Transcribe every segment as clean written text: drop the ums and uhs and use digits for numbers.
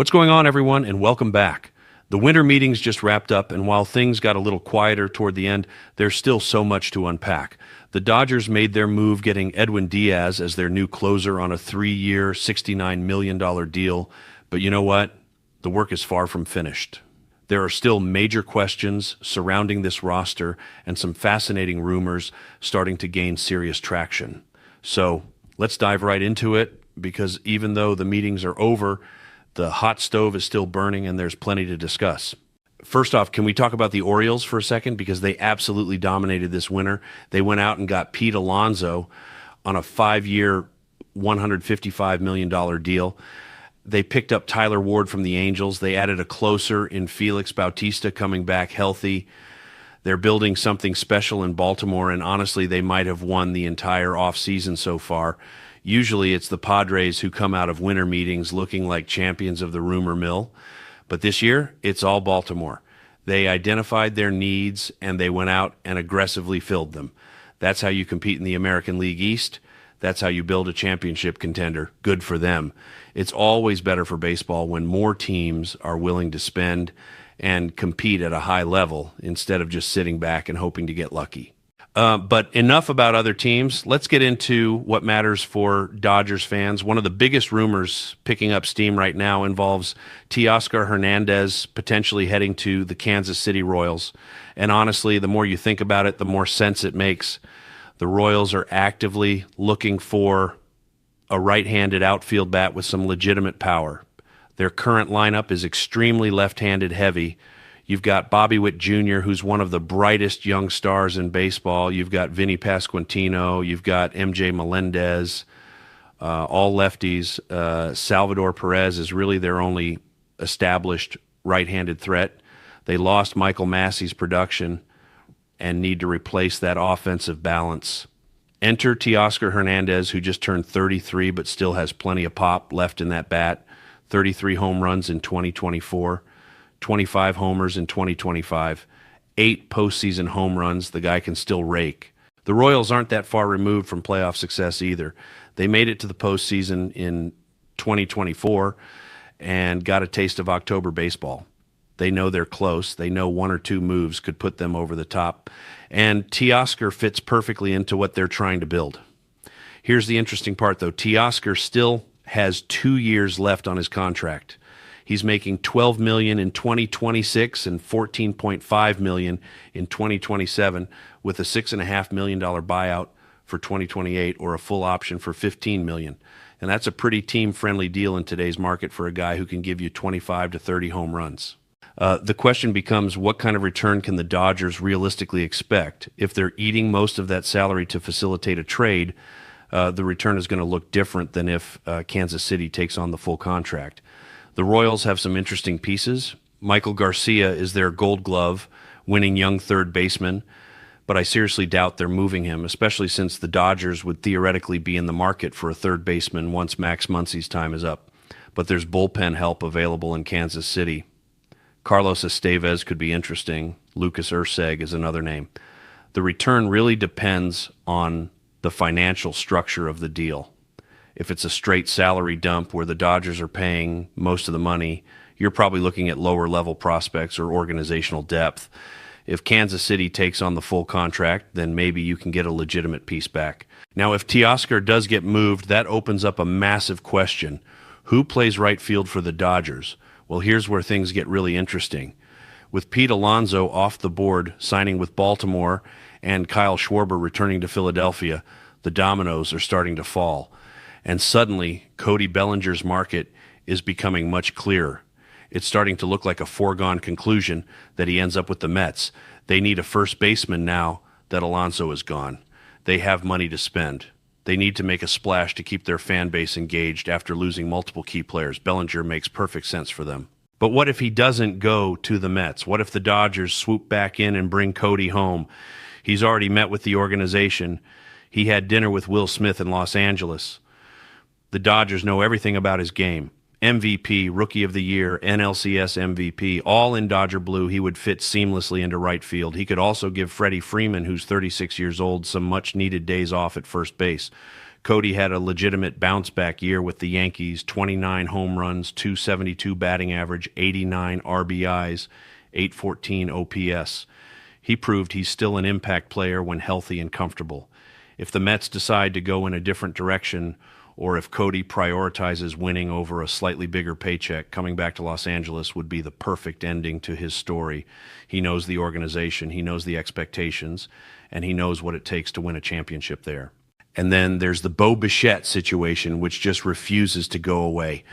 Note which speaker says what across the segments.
Speaker 1: What's going on, everyone, and welcome back. The winter meetings just wrapped up, and while things got a little quieter toward the end, there's still so much to unpack. The Dodgers made their move getting Edwin Díaz as their new closer on a 3-year, $69 million deal, but you know what? The work is far from finished. There are still major questions surrounding this roster and some fascinating rumors starting to gain serious traction. So let's dive right into it, because even though the meetings are over, the hot stove is still burning and there's plenty to discuss. First off, can we talk about the Orioles for a second? Because they absolutely dominated this winter. They went out and got Pete Alonso on a 5-year, $155 million deal. They picked up Tyler Ward from the Angels. They added a closer in Felix Bautista coming back healthy. They're building something special in Baltimore, and honestly, they might have won the entire offseason so far. Usually it's the Padres who come out of winter meetings looking like champions of the rumor mill. But this year, it's all Baltimore. They identified their needs, and they went out and aggressively filled them. That's how you compete in the American League East. That's how you build a championship contender. Good for them. It's always better for baseball when more teams are willing to spend and compete at a high level instead of just sitting back and hoping to get lucky. But enough about other teams. Let's get into what matters for Dodgers fans. One of the biggest rumors picking up steam right now involves Teoscar Hernandez potentially heading to the Kansas City Royals. And honestly, the more you think about it, the more sense it makes. The Royals are actively looking for a right-handed outfield bat with some legitimate power. Their current lineup is extremely left-handed heavy. You've got Bobby Witt Jr., who's one of the brightest young stars in baseball. You've got Vinny Pasquantino. You've got MJ Melendez, all lefties. Salvador Perez is really their only established right-handed threat. They lost Michael Massey's production and need to replace that offensive balance. Enter Teoscar Hernandez, who just turned 33 but still has plenty of pop left in that bat. 33 home runs in 2024. 25 homers in 2025, 8 postseason home runs. The guy can still rake. The Royals aren't that far removed from playoff success either. They made it to the postseason in 2024 and got a taste of October baseball. They know they're close. They know 1 or 2 moves could put them over the top. And Teoscar fits perfectly into what they're trying to build. Here's the interesting part, though. Teoscar still has 2 years left on his contract. He's making $12 million in 2026 and $14.5 million in 2027 with a $6.5 million buyout for 2028 or a full option for $15 million. And that's a pretty team-friendly deal in today's market for a guy who can give you 25 to 30 home runs. The question becomes, what kind of return can the Dodgers realistically expect? If they're eating most of that salary to facilitate a trade, the return is going to look different than if Kansas City takes on the full contract. The Royals have some interesting pieces. Michael Garcia is their Gold Glove, winning young third baseman, but I seriously doubt they're moving him, especially since the Dodgers would theoretically be in the market for a third baseman once Max Muncy's time is up. But there's bullpen help available in Kansas City. Carlos Estevez could be interesting. Lucas Erceg is another name. The return really depends on the financial structure of the deal. If it's a straight salary dump where the Dodgers are paying most of the money, you're probably looking at lower-level prospects or organizational depth. If Kansas City takes on the full contract, then maybe you can get a legitimate piece back. Now, if Teoscar does get moved, that opens up a massive question. Who plays right field for the Dodgers? Well, here's where things get really interesting. With Pete Alonso off the board, signing with Baltimore, and Kyle Schwarber returning to Philadelphia, the dominoes are starting to fall. And suddenly, Cody Bellinger's market is becoming much clearer. It's starting to look like a foregone conclusion that he ends up with the Mets. They need a first baseman now that Alonso is gone. They have money to spend. They need to make a splash to keep their fan base engaged after losing multiple key players. Bellinger makes perfect sense for them. But what if he doesn't go to the Mets? What if the Dodgers swoop back in and bring Cody home? He's already met with the organization. He had dinner with Will Smith in Los Angeles. The Dodgers know everything about his game. MVP, Rookie of the Year, NLCS MVP, all in Dodger blue. He would fit seamlessly into right field. He could also give Freddie Freeman, who's 36 years old, some much-needed days off at first base. Cody had a legitimate bounce-back year with the Yankees, 29 home runs, 272 batting average, 89 RBIs, 814 OPS. He proved he's still an impact player when healthy and comfortable. If the Mets decide to go in a different direction, or if Cody prioritizes winning over a slightly bigger paycheck, coming back to Los Angeles would be the perfect ending to his story. He knows the organization, he knows the expectations, and he knows what it takes to win a championship there. And then there's the Bo Bichette situation, which just refuses to go away.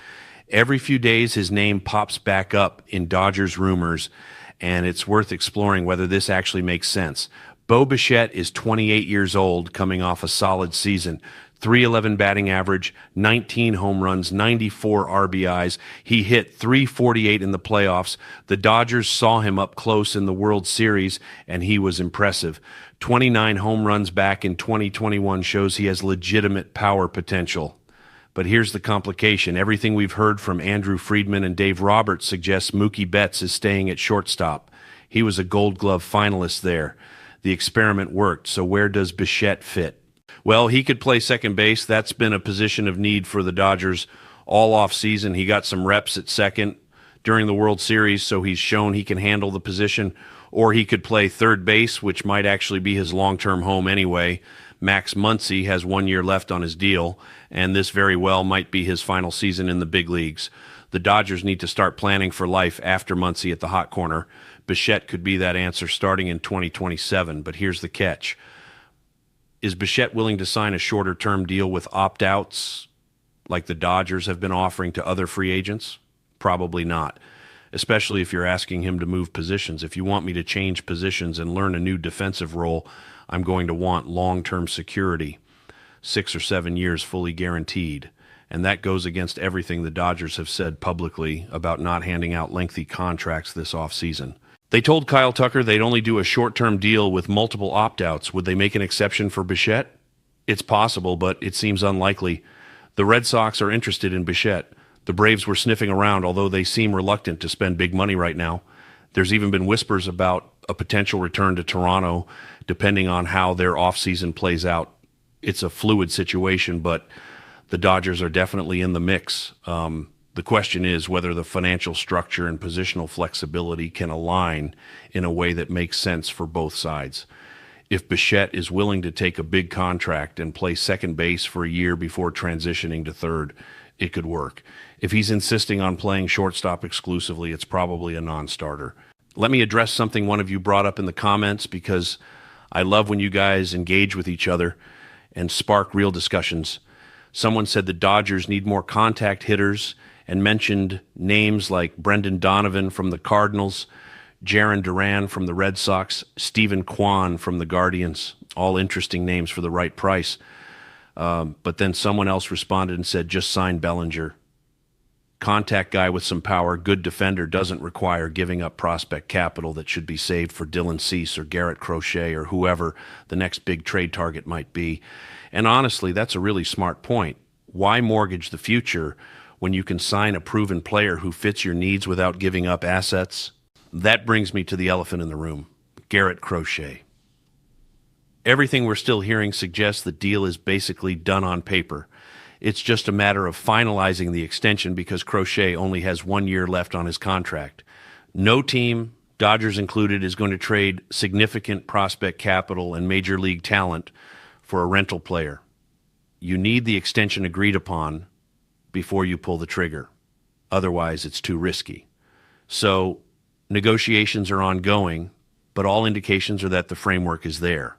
Speaker 1: Every few days, his name pops back up in Dodgers rumors, and it's worth exploring whether this actually makes sense. Bo Bichette is 28 years old, coming off a solid season. 311 batting average, 19 home runs, 94 RBIs. He hit 348 in the playoffs. The Dodgers saw him up close in the World Series, and he was impressive. 29 home runs back in 2021 shows he has legitimate power potential. But here's the complication. Everything we've heard from Andrew Friedman and Dave Roberts suggests Mookie Betts is staying at shortstop. He was a Gold Glove finalist there. The experiment worked, so where does Bichette fit? Well, he could play second base. That's been a position of need for the Dodgers all offseason. He got some reps at second during the World Series, so he's shown he can handle the position. Or he could play third base, which might actually be his long-term home anyway. Max Muncy has 1 year left on his deal, and this very well might be his final season in the big leagues. The Dodgers need to start planning for life after Muncy at the hot corner. Bichette could be that answer starting in 2027, but here's the catch. Is Bichette willing to sign a shorter-term deal with opt-outs like the Dodgers have been offering to other free agents? Probably not, especially if you're asking him to move positions. If you want me to change positions and learn a new defensive role, I'm going to want long-term security, 6 or 7 years fully guaranteed. And that goes against everything the Dodgers have said publicly about not handing out lengthy contracts this offseason. They told Kyle Tucker they'd only do a short-term deal with multiple opt-outs. Would they make an exception for Bichette? It's possible, but it seems unlikely. The Red Sox are interested in Bichette. The Braves were sniffing around, although they seem reluctant to spend big money right now. There's even been whispers about a potential return to Toronto, depending on how their offseason plays out. It's a fluid situation, but the Dodgers are definitely in the mix. The question is whether the financial structure and positional flexibility can align in a way that makes sense for both sides. If Bichette is willing to take a big contract and play second base for a year before transitioning to third, it could work. If he's insisting on playing shortstop exclusively, it's probably a non-starter. Let me address something one of you brought up in the comments, because I love when you guys engage with each other and spark real discussions. Someone said the Dodgers need more contact hitters and mentioned names like Brendan Donovan from the Cardinals, Jarren Duran from the Red Sox, Stephen Kwan from the Guardians, all interesting names for the right price. But then someone else responded and said, just sign Bellinger. Contact guy with some power, good defender, doesn't require giving up prospect capital that should be saved for Dylan Cease or Garrett Crochet or whoever the next big trade target might be. And honestly, that's a really smart point. Why mortgage the future when you can sign a proven player who fits your needs without giving up assets? That brings me to the elephant in the room, Garrett Crochet. Everything we're still hearing suggests the deal is basically done on paper. It's just a matter of finalizing the extension because Crochet only has 1 year left on his contract. No team, Dodgers included, is going to trade significant prospect capital and major league talent for a rental player. You need the extension agreed upon before you pull the trigger. Otherwise, it's too risky. So negotiations are ongoing, but all indications are that the framework is there.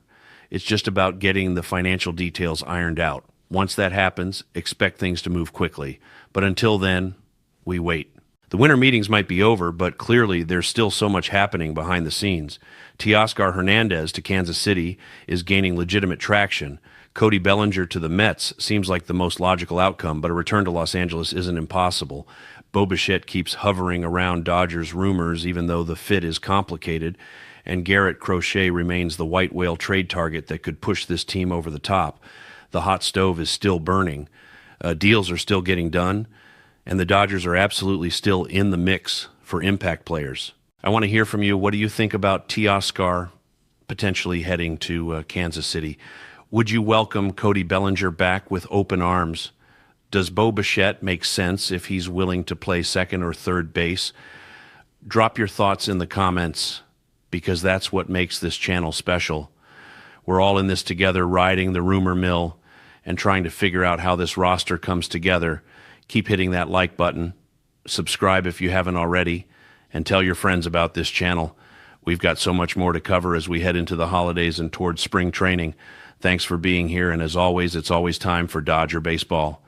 Speaker 1: It's just about getting the financial details ironed out. Once that happens, expect things to move quickly. But until then, we wait. The winter meetings might be over, but clearly there's still so much happening behind the scenes. Teoscar Hernandez to Kansas City is gaining legitimate traction. Cody Bellinger to the Mets seems like the most logical outcome, but a return to Los Angeles isn't impossible. Bo Bichette keeps hovering around Dodgers rumors, even though the fit is complicated, and Garrett Crochet remains the white whale trade target that could push this team over the top. The hot stove is still burning. Deals are still getting done, and the Dodgers are absolutely still in the mix for impact players. I want to hear from you. What do you think about Teoscar potentially heading to Kansas City? Would you welcome Cody Bellinger back with open arms? Does Bo Bichette make sense if he's willing to play second or third base? Drop your thoughts in the comments, because that's what makes this channel special. We're all in this together, riding the rumor mill and trying to figure out how this roster comes together. Keep hitting that like button, subscribe if you haven't already, and tell your friends about this channel. We've got so much more to cover as we head into the holidays and towards spring training. Thanks for being here, and as always, it's always time for Dodger baseball.